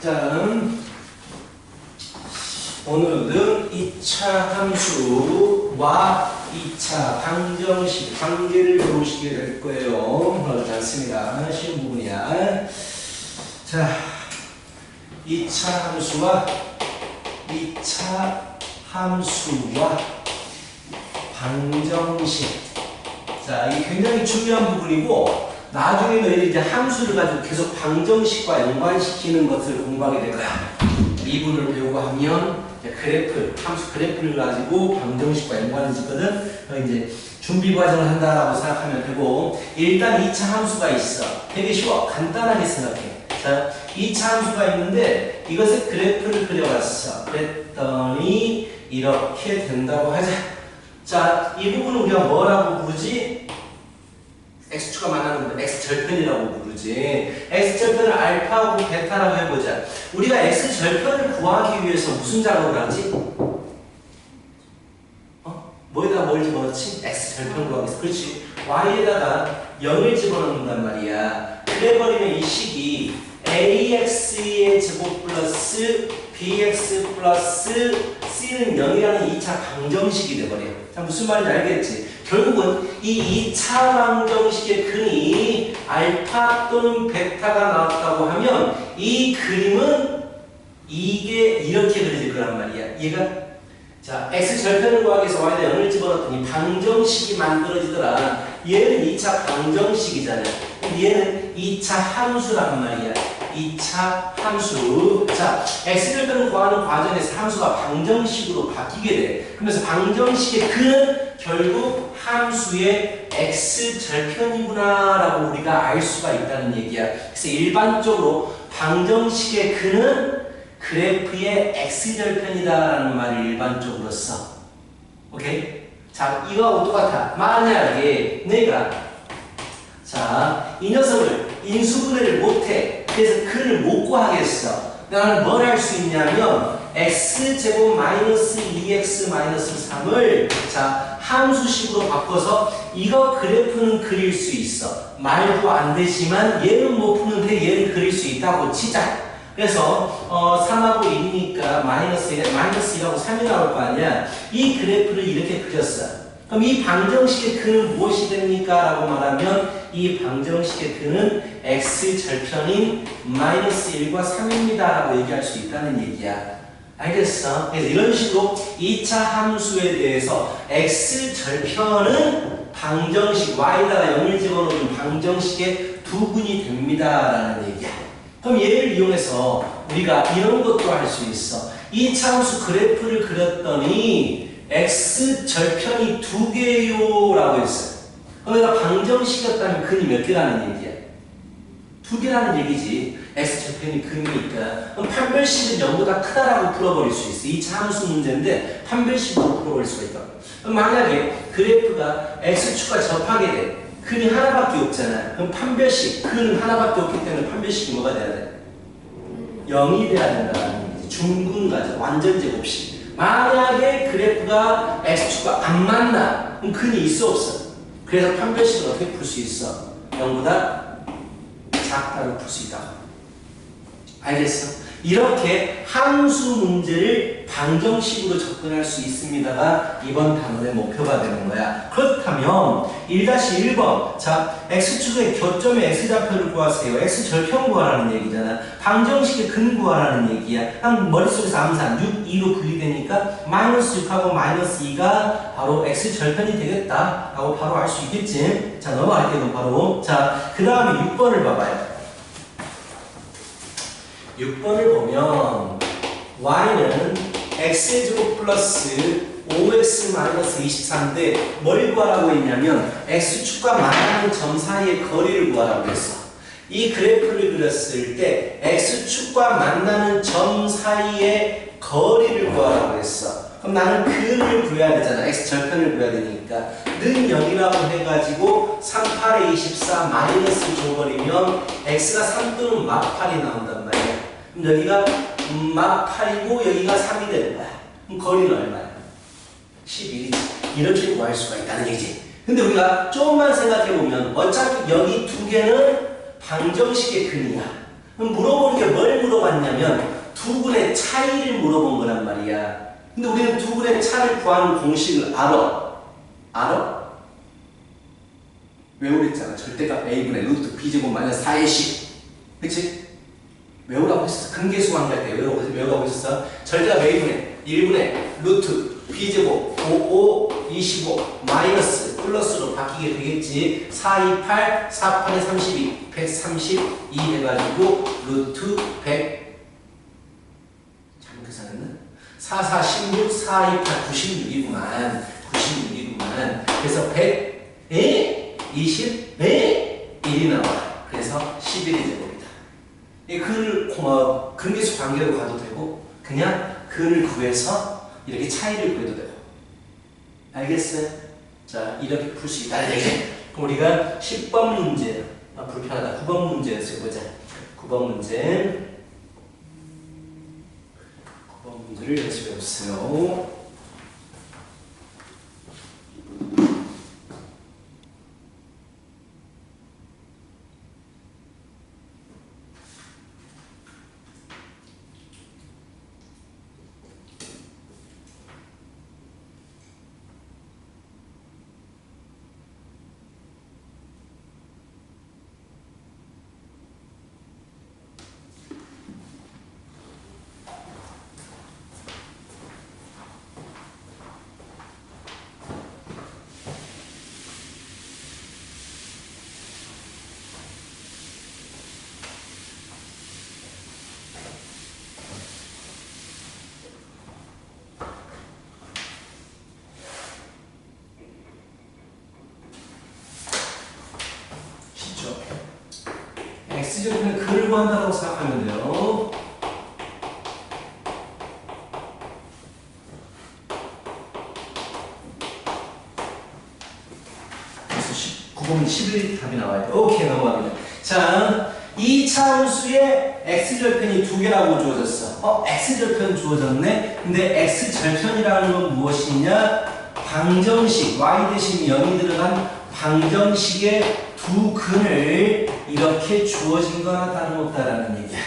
자, 오늘은 2차 함수와 2차 방정식 관계를 배우시게 될 거예요. 어렵지 않습니다. 쉬운 부분이야. 자, 2차 함수와 방정식. 자, 이게 굉장히 중요한 부분이고, 나중에 너희들이 이제 함수를 가지고 계속 방정식과 연관시키는 것을 공부하게 될 거야. 미분을 배우고 하면 그래프, 함수 그래프를 가지고 방정식과 연관을 짓거든. 이제 준비 과정을 한다라고 생각하면 되고, 일단 2차 함수가 있어. 되게 쉬워. 간단하게 생각해. 자, 2차 함수가 있는데 이것의 그래프를 그려봤어. 그랬더니 이렇게 된다고 하자. 자, 이 부분은 우리가 뭐라고 부르지? x축과 만나는 거 x절편이라고 부르지. x절편을 알파하고 베타라고 해보자. 우리가 x절편을 구하기 위해서 무슨 작업을 하지? 뭐에다가 뭘 집어넣지? x절편 구하기 위해서. 그렇지. y에다가 0을 집어넣는단 말이야. 그래버리면 이 식이 ax의 제곱 플러스 bx 플러스 c는 0이라는 2차 방정식이 돼버려. 자, 무슨 말인지 알겠지? 결국은 이 2차 방정식의 근이 알파 또는 베타가 나왔다고 하면 이 그림은 이게 이렇게 그려질 거란 말이야. 이해가? 자, x절편을 구하기 위해서 y에다 0을 집어넣더니 방정식이 만들어지더라. 얘는 2차 방정식이잖아. 얘는 2차 함수란 말이야. 2차 함수. 자, x절편을 구하는 과정에서 함수가 방정식으로 바뀌게 돼. 그래서 방정식의 근은 결국 함수의 x절편이구나 라고 우리가 알 수가 있다는 얘기야. 그래서 일반적으로 방정식의 근은 그래프의 x절편이다 라는 말을 일반적으로 써. 오케이? 자, 이거하고 똑같아. 만약에 내가 이 녀석을 인수분해를 못해. 그래서 근을 못 구하겠어. 나는 뭘 할 수 있냐면 x제곱 마이너스 2x 마이너스 3을 함수식으로 바꿔서 이거 그래프는 그릴 수 있어. 말도 안 되지만 얘는 못 푸는데 얘는 그릴 수 있다고 치자. 그래서 3하고 1이니까 마이너스 2하고 3이 나올 거 아니야. 이 그래프를 이렇게 그렸어. 그럼 이 방정식의 근은 무엇이 됩니까? 라고 말하면 이 방정식의 근은 x절편인 마이너스 1과 3입니다. 라고 얘기할 수 있다는 얘기야. 알겠어? 그래서 이런 식으로 2차 함수에 대해서 x절편은 방정식 y에다가 0을 집어넣은 방정식의 두근이 됩니다. 라는 얘기야. 그럼 얘를 이용해서 우리가 이런 것도 할 수 있어. 2차 함수 그래프를 그렸더니 x절편이 2개요 라고 했어요. 그럼 내가 방정식이었다면 근이 몇 개라는 얘기야? 2개라는 얘기지. x절편이 근이니까. 그럼 판별식은 0보다 크다라고 풀어버릴 수 있어. 2차 함수 문제인데 판별식으로 풀어버릴 수가 있다. 그럼 만약에 그래프가 x축과 접하게 돼. 근이 하나밖에 없잖아. 그럼 판별식, 근은 하나밖에 없기 때문에 판별식이 뭐가 돼야 돼? 0이 돼야 된다는 얘기지. 중근가죠. 완전 제곱식. 만약에 그래프가 x축과 안 만나. 그럼 근이 있어 없어? 그래서 판별식을 어떻게 풀 수 있어? 0보다 작다고 풀 수 있다고. 알겠어? 이렇게 함수 문제를 방정식으로 접근할 수 있습니다가 이번 단원의 목표가 되는 거야. 그렇다면 1-1번 자, x축의 교점의 x좌표를 구하세요. x절편 구하라는 얘기잖아. 방정식의 근 구하라는 얘기야. 그럼 머릿속에서 암산 6, 2로 분리되니까 마이너스 6하고 마이너스 2가 바로 x절편이 되겠다 라고 바로 알 수 있겠지. 자, 넘어갈게요. 바로. 자, 그 다음에 6번을 봐봐요. 6번을 보면 y는 x제곱 플러스 5x 마이너스 24인데 뭘 구하라고 했냐면 x축과 만나는 점 사이의 거리를 구하라고 했어. 이 그래프를 그렸을 때 x축과 만나는 점 사이의 거리를 구하라고 했어. 그럼 나는 근을 구해야 되잖아. x절편을 구해야 되니까 는 0이라고 해가지고 3, 8에 24 마이너스 줘버리면 x가 3 또는 막 8이 나온단 말이야. 그럼 여기가 막 8이고 여기가 3이 되는 거야. 그럼 거리는 얼마야? 11이지. 이렇게 구할 수가 있다는 얘기지. 근데 우리가 조금만 생각해보면 어차피 여기 두 개는 방정식의 근이야. 그럼 물어보는 게 뭘 물어봤냐? 물어봤냐면 두근의 차이를 물어본 거란 말이야. 근데 우리는 두근의 차를 구하는 공식을 알아. 알아? 외우랬잖아. 절대값 a분의 루트 b제곱 마이너스 4의 10. 그치? 외우라고 했었어. 근계수 관계할 때 외우라고 했었어. 절대값 a분의 1분의 루트 b제곱 5, 25 마이너스 플러스로 바뀌게 되겠지. 4, 2, 8, 4, 8에 32, 132 해가지고 루트 100 잘못 계산했나? 4, 4, 16, 4, 2, 8, 96이구만. 96이구만. 그래서 100에 20에 1이 나와. 그래서 11이 됩니다. 이 근을 근계수 관계로 가도 되고 그냥 근을 구해서 이렇게 차이를 구해도 되고. 알겠어요? 자, 이렇게 풀 수 있다. 그럼 우리가 10번 문제, 불편하다. 9번 문제 연습해보자. 9번 문제를 연습해보세요. X제곱은 근을 구한다고 생각하면 돼요. 그래서 9번 11 답이 나와야 돼. 오케이, 넘어갑니다. 자, 이 차함수의 X절편이 두 개라고 주어졌어. X절편 주어졌네. 근데 X절편이라는 건 무엇이냐? 방정식, y 대신 0이 들어간 방정식의 두 근을 이렇게 주어진 거나 다름없다라는 얘기야.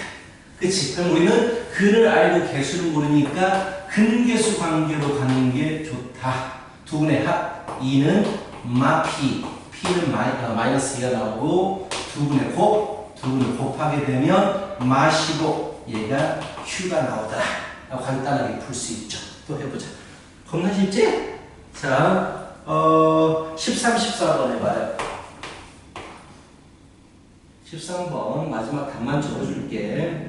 그치? 그럼 우리는 근을 알고 개수를 모르니까 근계수 관계로 가는 게 좋다. 두 근의 합 2는 마피, p는 마이너스 2가 나오고 두 근의 두 근을 곱하게 되면 마시고 얘가 q가 나오더라. 간단하게 풀 수 있죠. 또 해보자. 겁나 쉽지? 자, 13, 14번 해봐요. 13번 마지막 답만 적어줄게.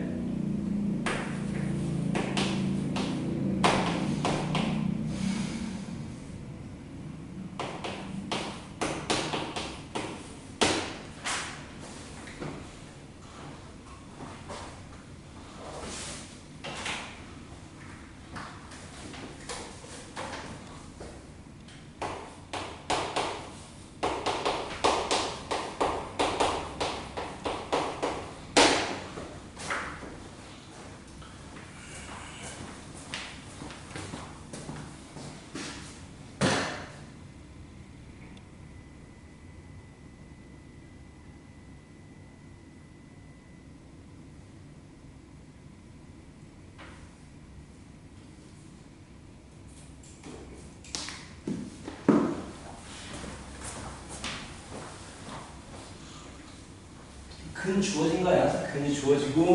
근 주어진 거야. 근이 주어지고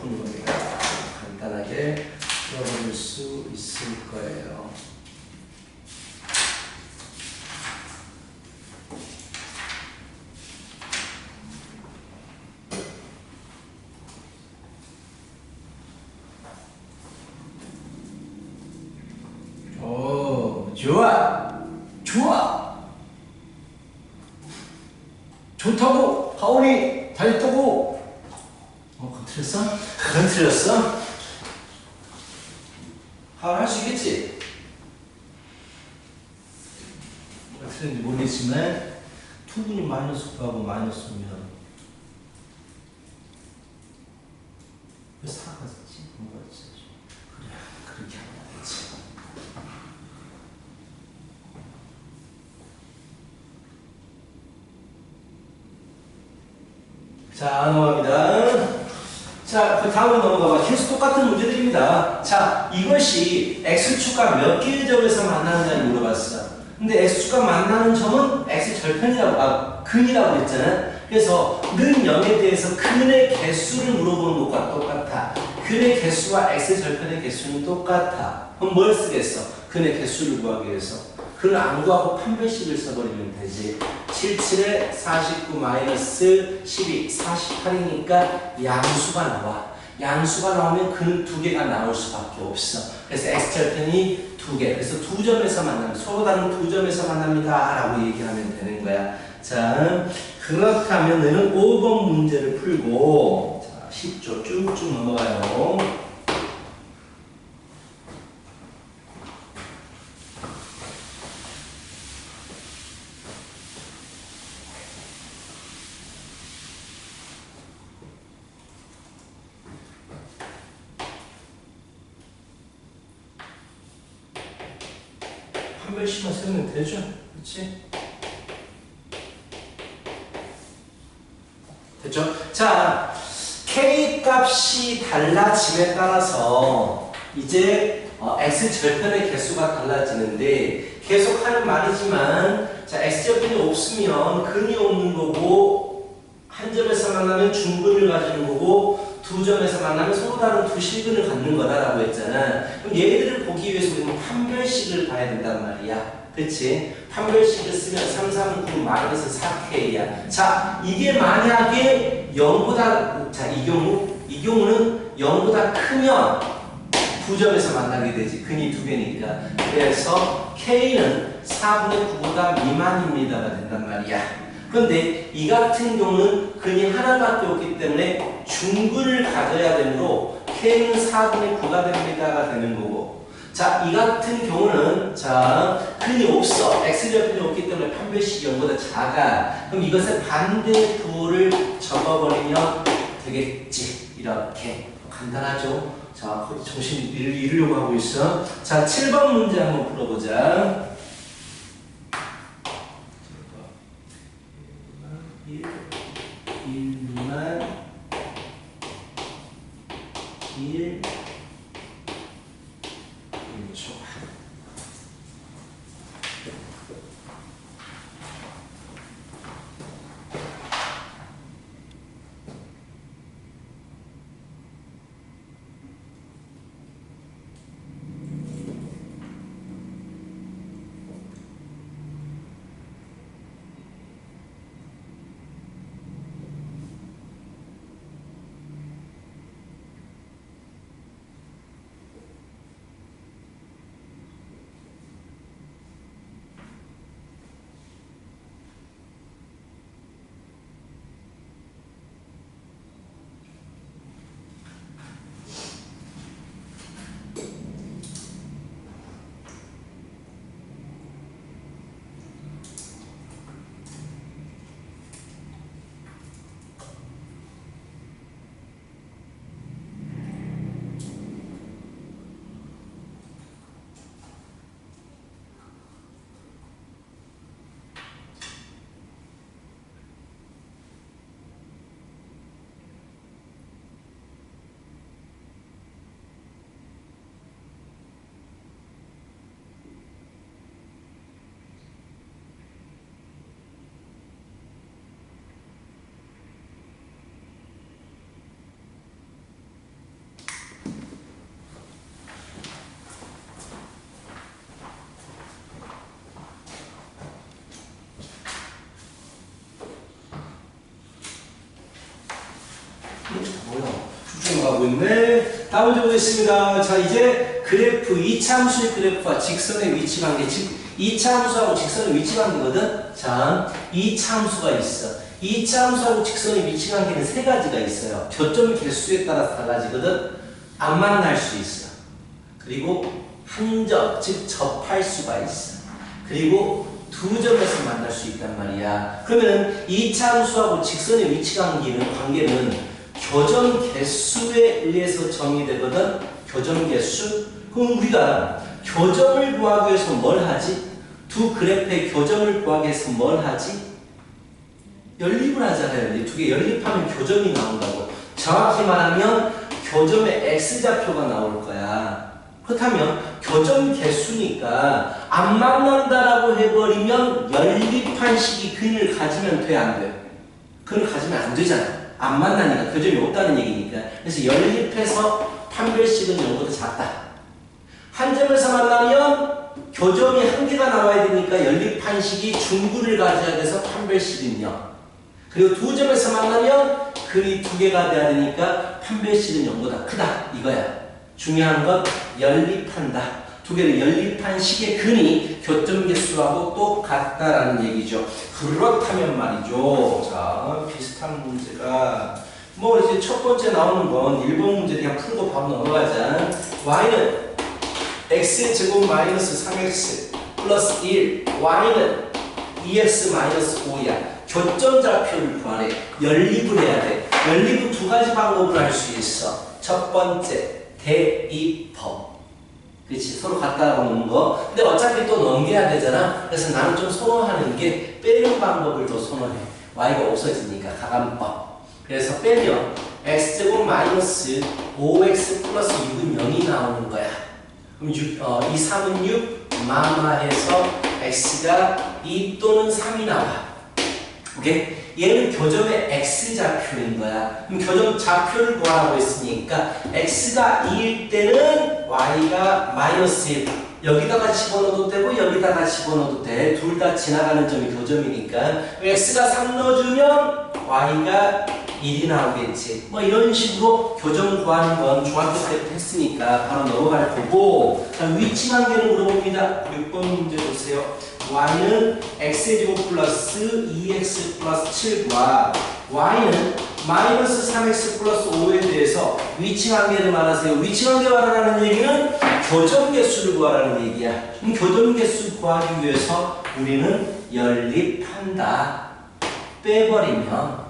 푸는 겁니다. 간단하게 풀어볼 수 있을 거예요. 오, 좋아. 좋아. 좋다고. 가온이 잘 뜨고. 그건 틀렸어? 그건 틀렸어? 할 수 있겠지? 뭐가 틀렸는지 모르겠지만 투분이 마이너스 9하고 마이너스면 왜 4가 있지? 뭐가 있지? 그래, 그렇게 하면 되지. 자, 넘어갑니다. 자, 그 다음으로 넘어가봐. 계속 똑같은 문제들입니다. 자, 이것이 x축과 몇 개의 점에서 만나느냐를 물어봤어. 근데 x축과 만나는 점은 x절편이라고, 근이라고 했잖아. 그래서 는 0에 대해서 근의 개수를 물어보는 것과 똑같아. 근의 개수와 x절편의 개수는 똑같아. 그럼 뭘 쓰겠어? 근의 개수를 구하기 위해서. 근을 안 구하고 판별식을 써버리면 되지. 77에 49 마이너스 12, 48이니까 양수가 나와. 양수가 나오면 근은 두 개가 나올 수밖에 없어. 그래서 x절편이 두 개. 그래서 두 점에서 만납니다. 서로 다른 두 점에서 만납니다. 라고 얘기하면 되는 거야. 자, 그렇다면 너는 5번 문제를 풀고, 자, 10조 쭉쭉 넘어가요. 판별식만 세우면 되죠? 그렇지? 됐죠? 자, K 값이 달라짐에 따라서 이제 X절편의 개수가 달라지는데 계속 하는 말이지만 자, X절편이 없으면 근이 없는 거고 한 점에서 만나면 중근을 가지는 거고 두 점에서 만나면 서로 다른 두 실근을 갖는 거다라고 했잖아. 그럼 얘들을 보기 위해서 우리는 판별식을 봐야 된단 말이야. 그치? 판별식을 쓰면 339 마이너스 4K야. 자, 이게 만약에 0보다, 자, 이 경우는 0보다 크면 두 점에서 만나게 되지. 근이 두 개니까. 그래서 K는 4분의 9보다 미만입니다가 된단 말이야. 그런데 이 같은 경우는 근이 하나밖에 없기 때문에 중근을 가져야 되므로 K는 4분의 9가 됩니다가 되는 거고. 자, 이 같은 경우는 자, 근이 없어. X절편이 없기 때문에 판별식이 0보다 작아. 그럼 이것의 반대 부호를 적어버리면 되겠지. 이렇게. 간단하죠? 자, 정신 잃으려고 하고 있어. 자, 7번 문제 한번 풀어보자. 1만 1 1초. 뭐야? 쭉쭉 가고 있네. 다음 문제 보겠습니다. 자, 이제 그래프, 이차함수의 그래프와 직선의 위치 관계, 즉 이차함수하고 직선의 위치 관계거든. 자, 이차함수가 있어. 이차함수하고 직선의 위치 관계는 세 가지가 있어요. 교점 개수에 따라서 달라지거든. 안 만날 수 있어. 그리고 한 점, 즉 접할 수가 있어. 그리고 두 점에서 만날 수 있단 말이야. 그러면은 이차함수하고 직선의 위치 관계는 교점 개수에 의해서 정의되거든. 교점 개수. 그럼 우리가 교점을 구하기 위해서 뭘 하지? 두 그래프의 교점을 구하기 위해서 뭘 하지? 연립을 하잖아요. 두 개 연립하면 교점이 나온다고. 정확히 말하면 교점의 x좌표가 나올 거야. 그렇다면 교점 개수니까 안 만난다라고 해버리면 연립한 식이 근을 가지면 돼, 안 돼? 근을 가지면 안 되잖아. 안 만나니까 교점이 없다는 얘기니까. 그래서 연립해서 판별식은 0보다 작다. 한 점에서 만나면 교점이 한 개가 나와야 되니까 연립한 식이 중근을 가져야 돼서 판별식은 0. 그리고 두 점에서 만나면 근이 두 개가 돼야 되니까 판별식은 0보다 크다. 이거야. 중요한 건 연립한다. 두 개를 연립한 식의 근이 교점 개수하고 똑같다라는 얘기죠. 그렇다면 말이죠. 자, 비슷한 문제가 뭐 이제 첫 번째 나오는 건 1번 문제 그냥 풀고 바로 넘어가자. y는 x의 제곱 마이너스 3x 플러스 1, y는 2x 마이너스 5야. 교점좌표를 구하래. 연립을 해야 돼. 연립은 두 가지 방법으로 할 수 있어. 첫 번째, 대입법. 그렇지, 서로 갖다 놓는 거. 근데 어차피 또 넘겨야 되잖아. 그래서 나는 좀 선호하는 게 빼는 방법을 더 선호해. y가 없어지니까 가감법. 그래서 빼면 x제곱 마이너스 5x 플러스 6은 0이 나오는 거야. 그럼 2, 3은 6, 마마해서 x가 2 또는 3이 나와. 오케이? 얘는 교점의 x좌표인 거야. 그럼 교점 좌표를 구하라고 했으니까 x가 2일 때는 y가 마이너스 1. 여기다가 집어넣어도 되고 여기다가 집어넣어도 돼. 둘 다 지나가는 점이 교점이니까. x가 3 넣어주면 y가 1이 나오겠지. 뭐 이런 식으로 교점 구하는 건 중학교 때부터 했으니까 바로 넘어갈 거고. 자, 위치 관계는 물어봅니다. 6번 문제 보세요. y는 x제곱 플러스 2x 플러스 7과 y는 마이너스 3x 플러스 5에 대해서 위치 관계를 말하세요. 위치 관계 말하라는 얘기는 교점 개수를 구하라는 얘기야. 그럼 교점 개수 구하기 위해서 우리는 연립한다. 빼버리면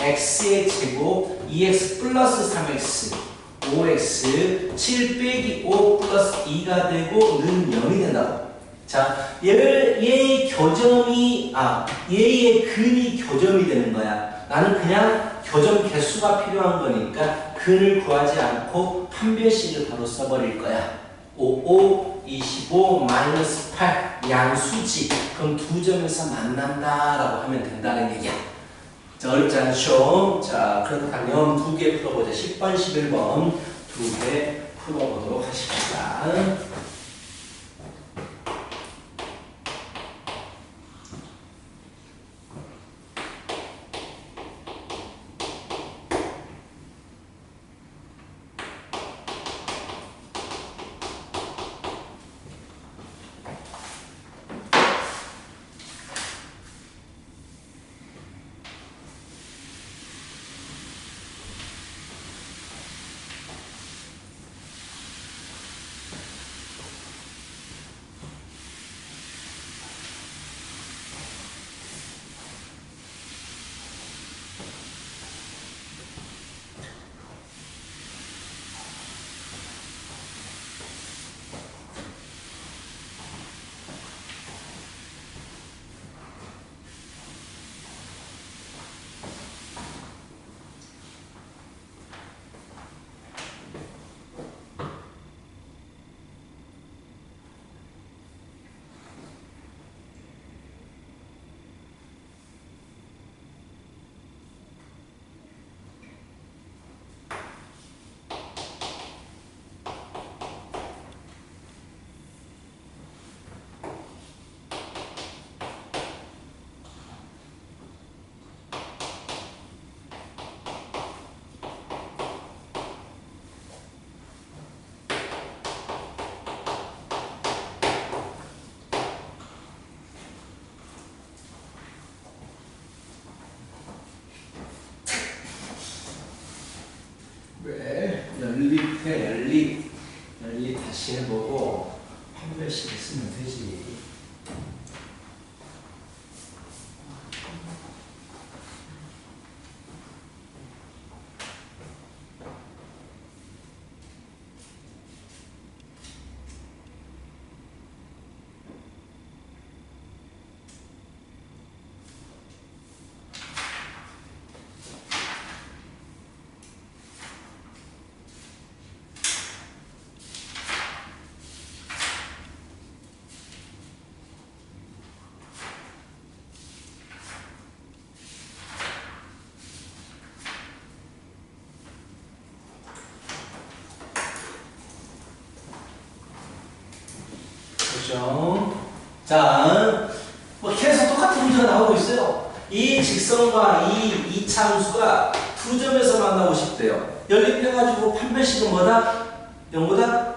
x의 제곱 2x 플러스 3x 5x 7 빼기 5 플러스 2가 되고 는 0이 된다고. 자, 얘의 교점이, 얘의 근이 교점이 되는 거야. 나는 그냥 교점 개수가 필요한 거니까 근을 구하지 않고 판별식을 바로 써버릴 거야. 5, 25, 마이너스 8, 양수지. 그럼 두 점에서 만난다라고 하면 된다는 얘기야. 자, 어렵지 않죠? 자, 그렇다면 두 개 풀어보자. 10번, 11번 두 개 풀어보도록 하십시다. 왜? 연립 다시 해보고 판별식을 쓰면 되지. 보시죠. 자, 뭐 계속 똑같은 문제가 나오고 있어요. 이 직선과 이 이차함수가 두 점에서 만나고 싶대요. 연립해가지고 판별식은 뭐다? 0보다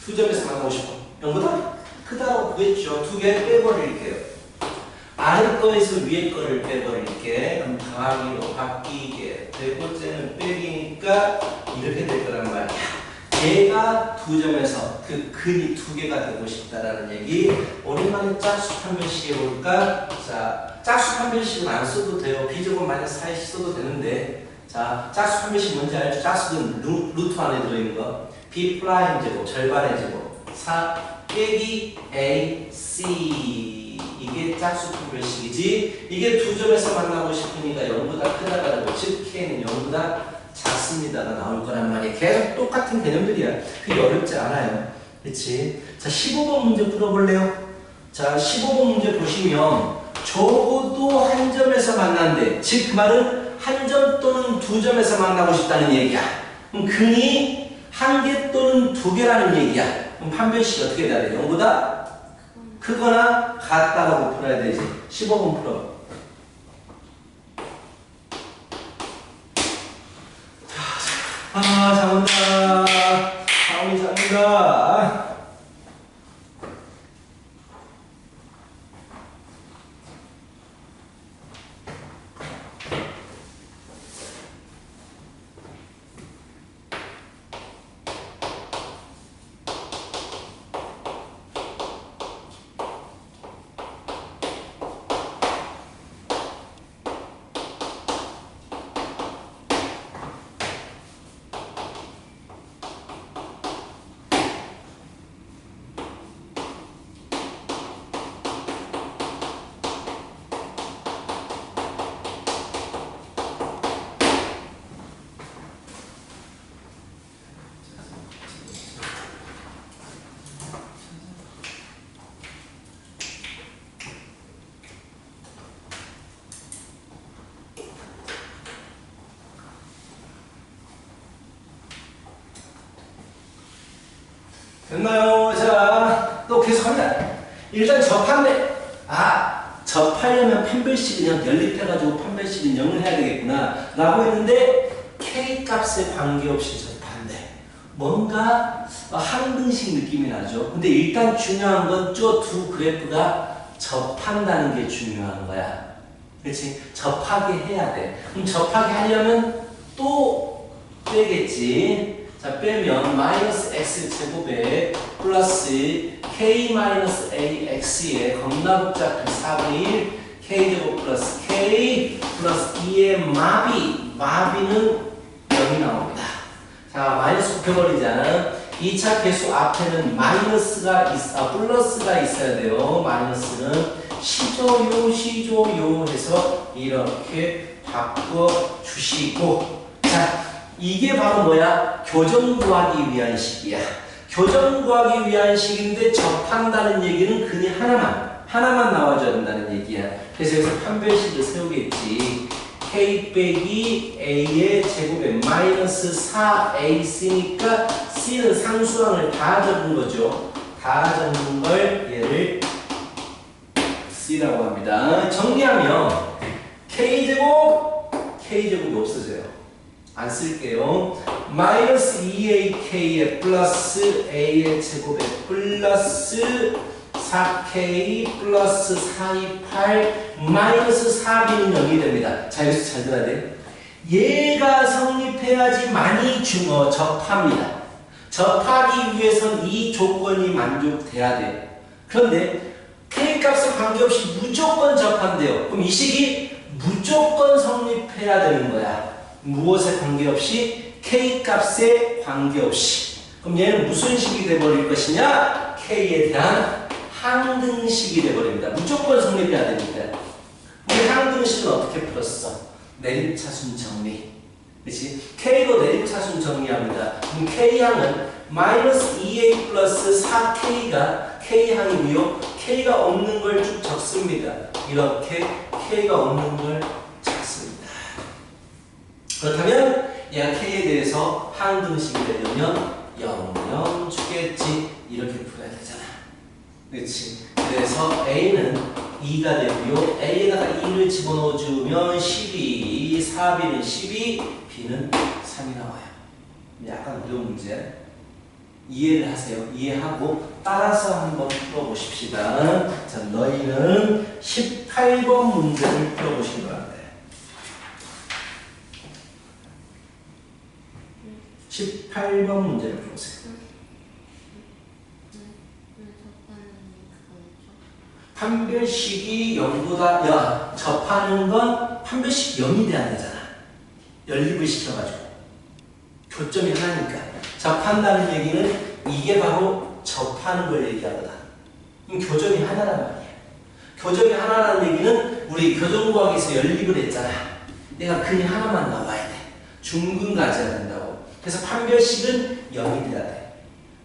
두 점에서 만나고 싶어. 0보다 크다고 구했죠. 두 개 빼버릴게요. 아래 거에서 위에 거를 빼버릴게. 그럼 더하기로 바뀌게. 네 번째는 빼기니까 이렇게 될 거란 말이야. 얘가 두 점에서 그 근이 두 개가 되고 싶다라는 얘기. 오랜만에 짝수 판별식 해볼까? 자, 짝수 판별식은 안 써도 돼요. b제곱 마이너스 4에 써도 되는데. 자, 짝수 판별식 뭔지 알죠? 짝수는 루트 안에 들어있는 거. b 프라임 제곱, 절반의 제곱. 4 빼기 a, c. 이게 짝수 판별식이지. 이게 두 점에서 만나고 싶으니까 0보다 크다가 되고, 즉 k는 0보다 작습니다가 나올 거란 말이야. 계속 똑같은 개념들이야. 그게 어렵지 않아요. 그치? 자, 15번 문제 풀어볼래요? 자, 15번 문제 보시면 적어도 한 점에서 만난대. 즉, 그 말은 한 점 또는 두 점에서 만나고 싶다는 얘기야. 그럼 근이 한 개 또는 두 개라는 얘기야. 그럼 판별식이 어떻게 돼야 돼? 0보다 크거나 같다라고 풀어야 되지. 15번 풀어. 아, 잠온다. 다음이 잠온다. 됐나요? 자, 또 계속합니다. 일단 접한대. 아, 접하려면 판별식은 그냥 연립해가지고 판별식은 0을 해야 되겠구나 라고 했는데 K값에 관계없이 접한대. 뭔가 항등식 느낌이 나죠. 근데 일단 중요한 건 저 두 그래프가 접한다는 게 중요한 거야. 그렇지? 접하게 해야 돼. 그럼 접하게 하려면 또 빼겠지. 자, 빼면 마이너스 x 제곱에 플러스 k 마이너스 ax에 겁나 복잡한 4분의 1 k 제곱 플러스 k 플러스 2의 마비는 0이 나옵니다. 자, 마이너스 곱해버리자. 2차 계수 앞에는 마이너스가 플러스가 있어야 돼요. 마이너스는 시조요 해서 이렇게 바꿔주시고. 자, 이게 바로 뭐야? 교정 구하기 위한 식이야. 교정 구하기 위한 식인데 접한다는 얘기는 근이 하나만 나와줘야 된다는 얘기야. 그래서 여기서 판별식을 세우겠지. k 빼기 a의 제곱에 마이너스 4ac니까 c는 상수항을 다 적은 거죠. 다 적은 걸 얘를 c라고 합니다. 정리하면 k제곱이 없어져요. 안 쓸게요. 마이너스 2ak에 플러스 a의 제곱에 플러스 4k 플러스 428 마이너스 4b는 0이 됩니다. 자, 여기서 잘 들어야 돼. 얘가 성립해야지 많이 접합니다. 접하기 위해선 이 조건이 만족돼야 돼. 그런데 K값에 관계없이 무조건 접한대요. 그럼 이 식이 무조건 성립해야 되는 거야. 무엇에 관계없이? K값에 관계없이. 그럼 얘는 무슨 식이 돼버릴 것이냐? K에 대한 항등식이 돼버립니다. 무조건 성립해야 됩니다. 우리 항등식은 어떻게 풀었어? 내림차순 정리. 그치? K로 내림차순 정리합니다. 그럼 K항은 마이너스 2A 플러스 4K가 K항이고요. K가 없는 걸 쭉 적습니다. 이렇게 K가 없는 걸 적습니다. 그렇다면 얘가 K에 대해서 항등식이 되려면 0, 0 주겠지. 이렇게 풀어야 되잖아. 그렇지. 그래서 A는 2가 되고요. A에다가 2를 집어넣어주면 12, 4B는 12, B는 3이 나와요. 약간 어려운 문제. 이해를 하세요. 이해하고 따라서 한번 풀어보십시다. 자, 너희는 18번 문제를 풀어보시기 바랍니다. 18번 문제를 풀어보세요. 판별식이 0보다 접하는 건 판별식 0이 돼야 되잖아. 연립을 시켜가지고 교점이 하나니까 접한다는 얘기는 이게 바로 접하는 걸 얘기하거든. 그럼 교점이 하나란 말이야. 교점이 하나라는 얘기는 우리 교정과학에서 연립을 했잖아. 내가 근이 하나만 나와야 돼. 중근 가져야 된다고. 그래서 판별식은 0이 돼야 돼.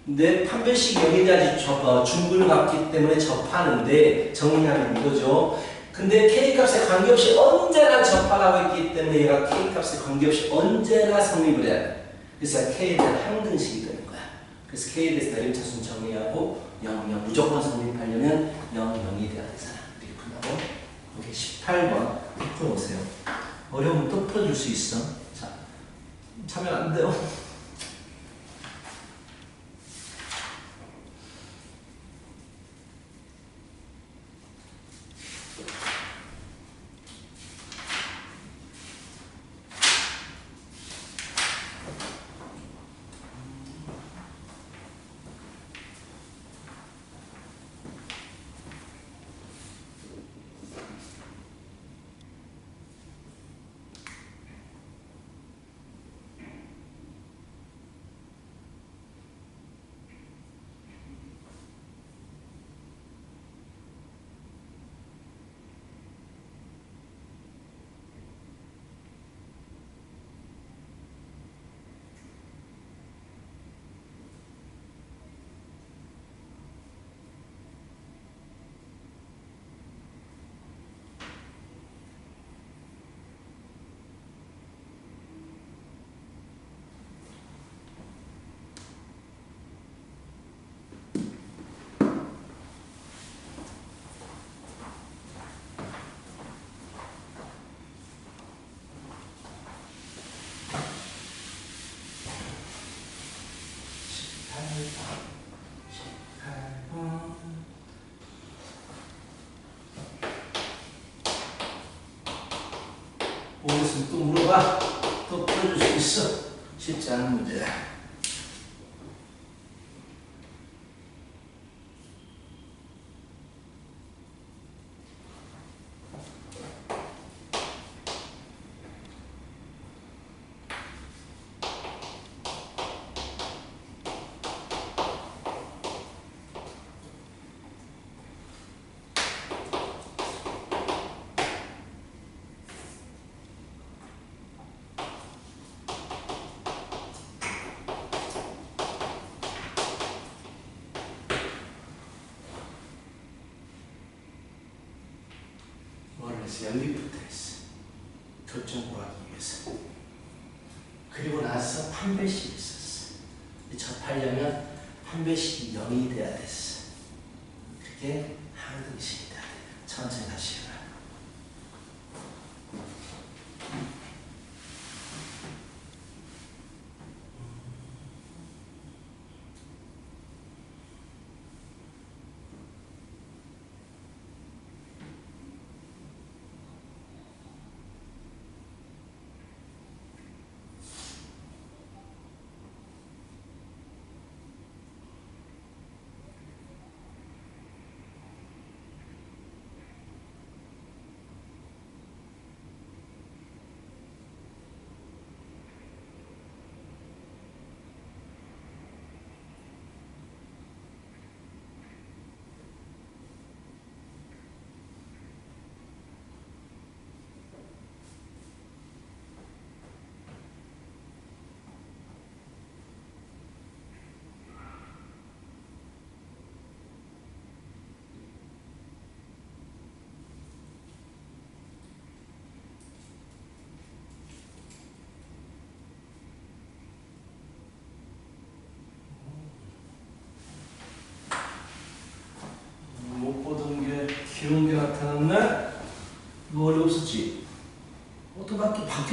근데 판별식 0이 돼야지 중근을 갖기 때문에 접하는데 정리하면 이거죠. 근데 K값에 관계없이 언제나 접하라고 했기 때문에 얘가 K값에 관계없이 언제나 성립을 해야 돼. 그래서 K에 대한 항등식이 되는 거야. 그래서 K에 대해서 내림차순 정리하고 0, 0 무조건 성립하려면 0, 0이 돼야 되잖아. 이렇게 푼다고. 오케이, 18번 풀어보세요. 어려우면 또 풀어줄 수 있어. 자, 참여 안 돼요. 모르겠으면 또 물어봐. 또 풀어줄 수 있어. 쉽지 않은 문제야. 그래서 연립부터 했어. 교점 구하기 위해서. 그리고 나서 판별식이 있었어. 접하려면 판별식이 0이 돼야 됐어. 그게 항등식이 돼야 돼. 천천히 다시 해봐.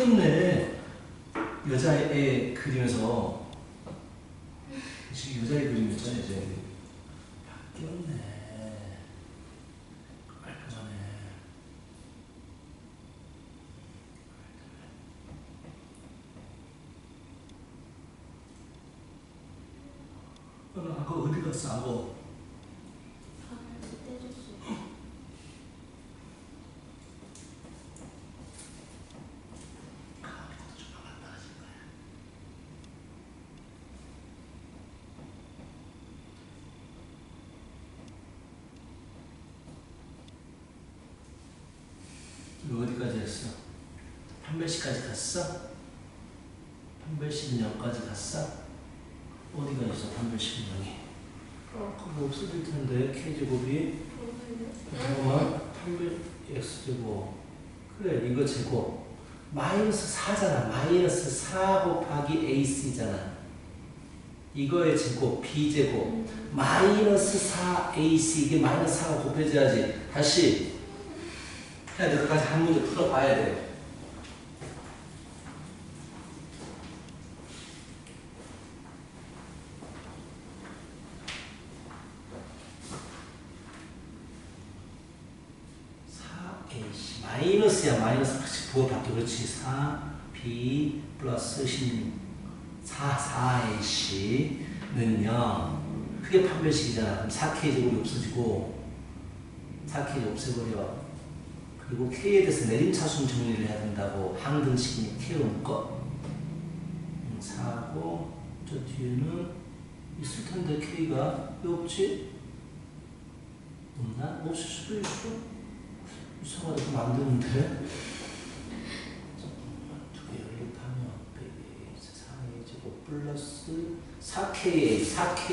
바뀌었네. 여자애 그리면서 지금 여자애 그리면서 이제 바뀌었네. 깔끔하네. 아까 어디 갔어? 악어. 어디까지 했어? 판별식까지 갔어? 판별식은 0까지 갔어? 어디가 있어? 판별식은 0이? 그거 없어질 텐데 K제곱이 잠깐만 판별 X제곱 그래 이거 제곱 마이너스 4잖아. 마이너스 4 곱하기 AC잖아. 이거의 제곱 B제곱 마이너스 4AC 이게 마이너스 4가 곱해져야지. 다시 해야 돼. 끝까지 한 문제 풀어봐야 돼. 마이너스야. 마이너스 부호 바뀌어. 그렇지. 4b 플러스 16 4ac는요 그게 판별식이잖아. 그럼 4k제곱이 없어지고 4k 없애버려. 그리고 k에 대해서 내림차순 정리를 해야 된다고. 항등식이니 k로 묶어. 4고 저 뒤에는 있을 텐데 k가 왜 없지? 없나? 없을 수도 있어. 이상하게 그럼 안 되는데? 두 개 연립하면 4a제곱 플러스 4ka 4ka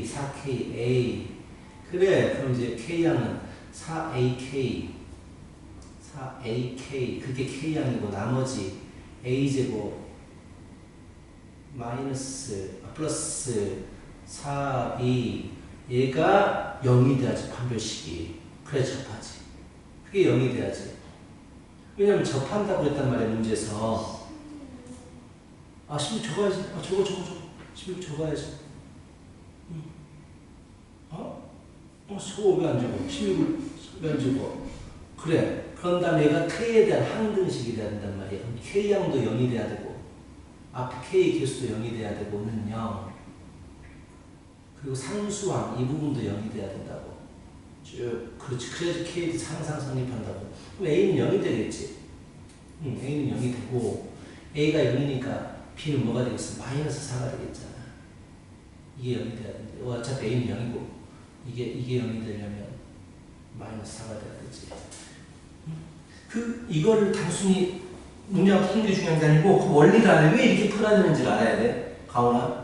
4ka 그래. 그럼 이제 k양은 4ak 그게 k양이고 나머지 a제곱 마이너스 플러스 4b 얘가 0이 돼야지. 판별식이. 그래 접하지. 그게 0이 돼야지. 왜냐면 접한다고 했단 말이야 문제에서. 아 16 적어야지. 아 적어 16 적어야지. 저거 왜 안 적어? 16을 왜 안 적어? 그래. 그런 다음에 얘가 K에 대한 항등식이 돼야 된단 말이야. 그럼 K양도 0이 돼야 되고 앞에 K 개수도 0이 돼야 되고 는 0. 그리고 상수항 이 부분도 0이 돼야 된다고. 쭉 그렇지. 그래야지 K도 항상 성립한다고. 그럼 A는 0이 되겠지. A는 0이 되고 A가 0이니까 B는 뭐가 되겠어? 마이너스 4가 되겠잖아. 이게 0이 돼야 되는데 어차피 A는 0이고 이게 0이 되려면 마이너스 4가 돼야 되지. 이거를 단순히 문제가 푸는 게 중요한 게 아니고 그 원리를 알아야 왜 이렇게 풀어야 되는지를 알아야 돼. 가온아.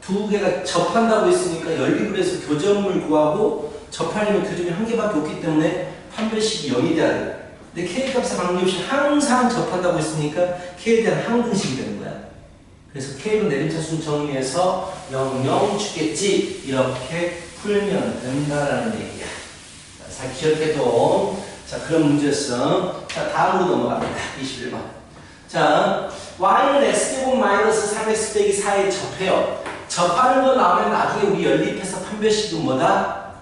두 개가 접한다고 했으니까 연립을 해서 교점을 구하고 접하려면 교점이 한 개밖에 없기 때문에 판별식이 0이 돼야 돼. 근데 K값의 관계없이 항상 접한다고 했으니까 K에 대한 항등식이 되는 거야. 그래서 K로 내림차순 정리해서 0, 0 주겠지. 이렇게 풀면 된다라는 얘기야. 자, 기억해도. 자, 그런 문제였어. 자, 다음으로 넘어갑니다. 21번. 자, y는 x제곱 마이너스 3x 빼기 4에 접해요. 접하는 거 나오면 나중에 우리 연립해서 판별식은 뭐다?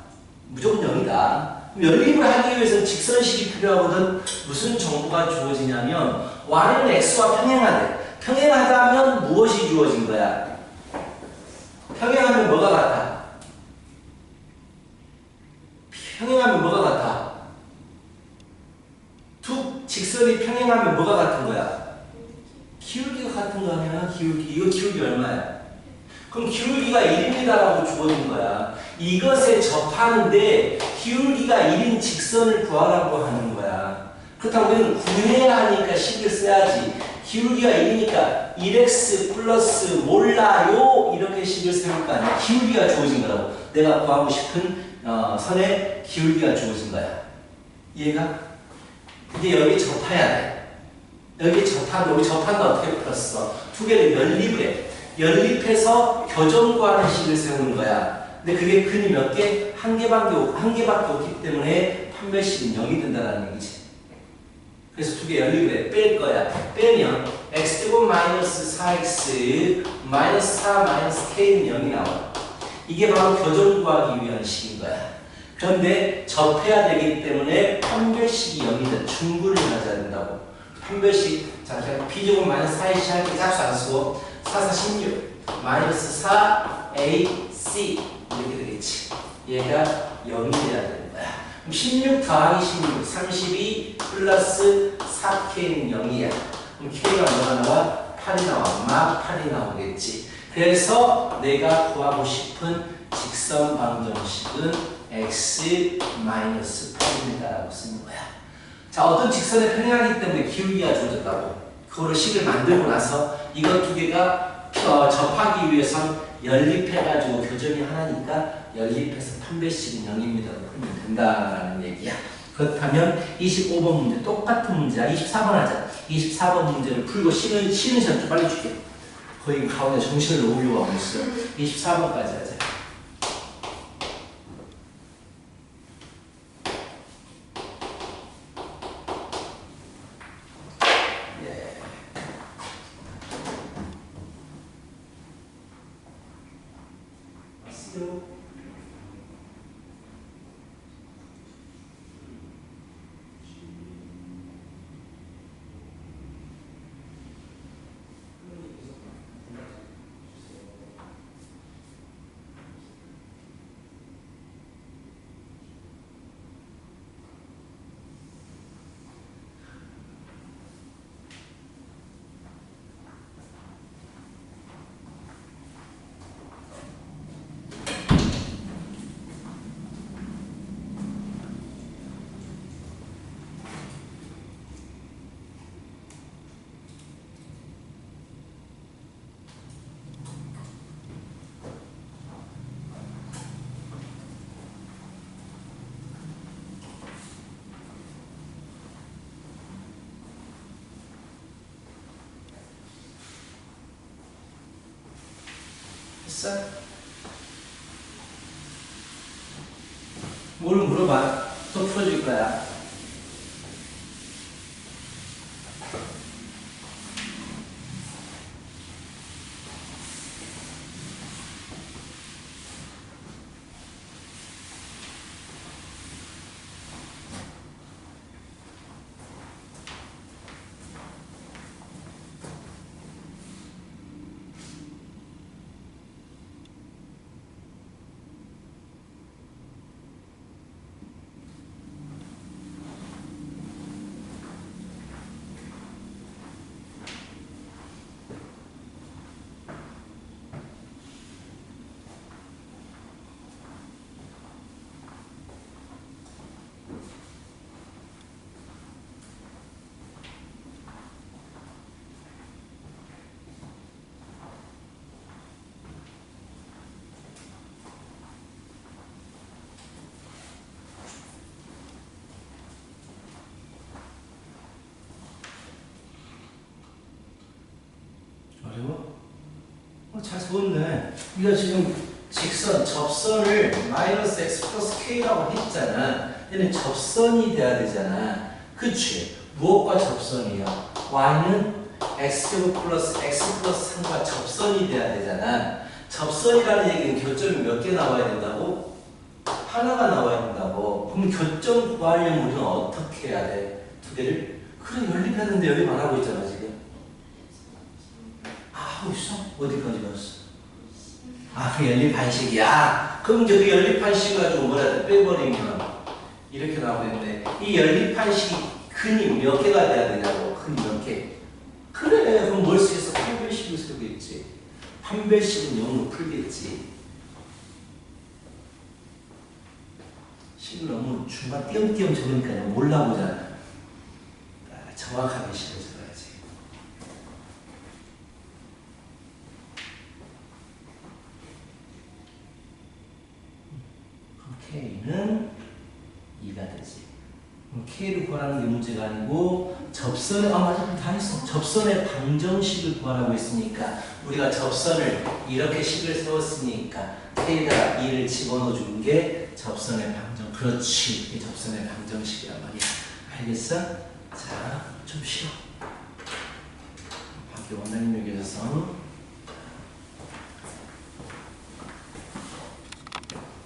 무조건 0이다. 연립을 하기 위해서는 직선식이 필요하거든. 무슨 정보가 주어지냐면 y는 x와 평행하대. 평행하다면 무엇이 주어진 거야? 평행하면 뭐가 같아? 평행하면 뭐가 같아? 두 직선이 평행하면 뭐가 같은 거야? 기울기가 같은 거 아니야? 기울기. 이거 기울기 얼마야? 그럼 기울기가 1입니다라고 주어진 거야. 이것에 접하는데 기울기가 1인 직선을 구하라고 하는 거야. 그렇다고 우리는 구해야 하니까 식을 써야지. 기울기가 1이니까 1x 플러스 몰라요 이렇게 식을 세울 거 아니야. 기울기가 주어진 거라고. 내가 구하고 싶은 선의 기울기가 주어진 거야. 이해가? 근데 여기 접해야 돼. 여기 접한다 어떻게 풀었어? 두 개를 연립을 해. 연립해서 교점 구하는 식을 세우는 거야. 근데 그게 근이 몇 개? 한 개밖에 없기 때문에 판별식은 0이 된다는 얘기지. 그래서 두 개 열리게 뺄 거야. 빼면 x제곱 마이너스 4x 마이너스 4 마이너스 k는 0이 나와. 이게 바로 교점 구하기 위한 식인 거야. 그런데 접해야 되기 때문에 판별식이 0이다. 중분을 가져야 된다고. 판별식, 자, b제곱 마이너스 4ac 할때 짝수 안 쓰고 4, 4, 16 마이너스 4 a, c 이렇게 되겠지. 얘가 0이 돼야 되는 거야. 그럼 16 더하기 16, 32 플러스 4k는 0이야. 그럼 k가 뭐가 나와? 8이 나와. 막 8이 나오겠지. 그래서 내가 구하고 싶은 직선 방정식은 x-8입니다 라고 쓰는 거야. 자, 어떤 직선에 평행하기 때문에 기울기가 주어졌다고. 그거를 식을 만들고 나서 이것 두 개가 접하기 위해선 연립해가지고 교점이 하나니까 연립해서 판별식은 0입니다. 풀면 된다라는 얘기야. 그렇다면 25번 문제 똑같은 문제야. 24번 하자. 24번 문제를 풀고 쉬는 시간 좀 빨리 줄게. 거의 가운데 정신을 놓으려고 하고 있어. 24번까지 하자. 됐어? 뭘 물어봐. 또 풀어줄 거야. 어려워? 잘 적었네. 우리가 지금 직선, 접선을 마이너스 x 플러스 k라고 했잖아. 얘는 접선이 돼야 되잖아. 그치? 무엇과 접선이야? y는 x제곱 플러스 x 플러스 3과 접선이 돼야 되잖아. 접선이라는 얘기는 교점이 몇 개 나와야 된다고? 하나가 나와야 된다고. 그럼 교점 구하려면 우리는 어떻게 해야 돼? 두 개를? 그래, 연립했는데 연립 안 하고 있잖아, 지금. 하고 있어? 어디까지 갔어? 아, 그 연립 반식이야. 그럼 이제 그 연립 반식 가지고 뭐라 해? 빼버리면 이렇게 나오는데 이 연립 반식이 근이 몇 개가 돼야 되냐고. 근이 몇 개? 그래, 그럼 뭘 쓰겠어? 판별식을 쓰겠지. 판별식은 0으로 풀겠지. 식을 너무 중간 띄엄띄엄 적으니까 몰라보잖아. 정확하게 식을 써야지. K는 2가 되지. K를 구하라는 게 문제가 아니고 접선의 맞아, 다 했어. 접선의 방정식을 구하라고 했으니까 우리가 접선을 이렇게 식을 세웠으니까 K에다가 2를 집어넣어 준 게 접선의 방정. 그렇지. 이게 접선의 방정식이란 말이야. 알겠어? 자. 좀 싫어. 밖에 원장님이 계셔서